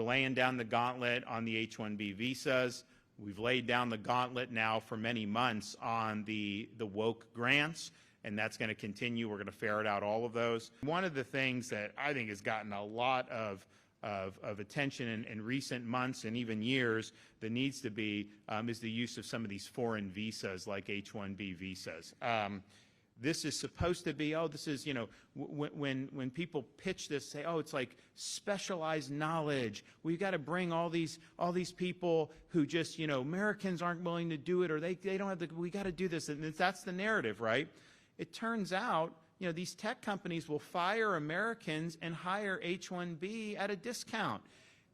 laying down the gauntlet on the H1B visas. We've laid down the gauntlet now for many months on the woke grants, and that's going to continue. We're going to ferret out all of those. One of the things that I think has gotten a lot of attention in recent months and even years that needs to be is the use of some of these foreign visas like H1B visas. This is supposed to be, oh, this is, you know, when people pitch this, say, oh, it's like specialized knowledge. We've got to bring all these people who just, you know, Americans aren't willing to do it, or they don't have the, we got to do this. And that's the narrative, right? It turns out, you know, these tech companies will fire Americans and hire H1B at a discount.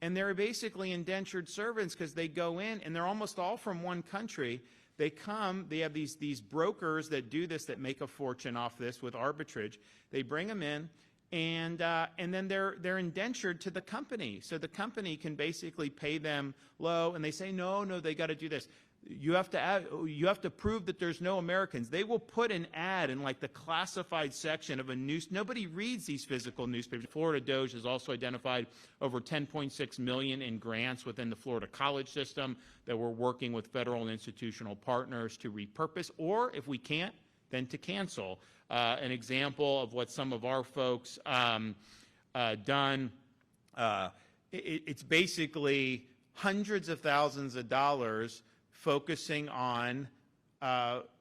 And they're basically indentured servants because they go in and they're almost all from one country. They come, they have these brokers that do this, that make a fortune off this with arbitrage. They bring them in, and then they're indentured to the company. So the company can basically pay them low, and they say, no, they got to do this. You have to prove that there's no Americans. They will put an ad in like the classified section of a news. Nobody reads these physical newspapers. Florida DOGE has also identified over $10.6 million in grants within the Florida college system that we're working with federal and institutional partners to repurpose, or if we can't, then to cancel. An example of what some of our folks done, it's basically hundreds of thousands of dollars focusing on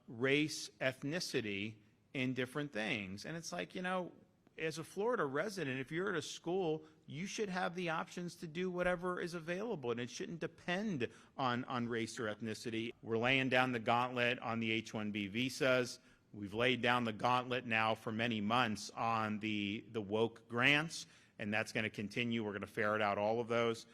race, ethnicity in different things. And it's like, you know, as a Florida resident, if you're at a school, you should have the options to do whatever is available, and it shouldn't depend on race or ethnicity. We're laying down the gauntlet on the H-1B visas. We've laid down the gauntlet now for many months on the woke grants, and that's going to continue. We're going to ferret out all of those.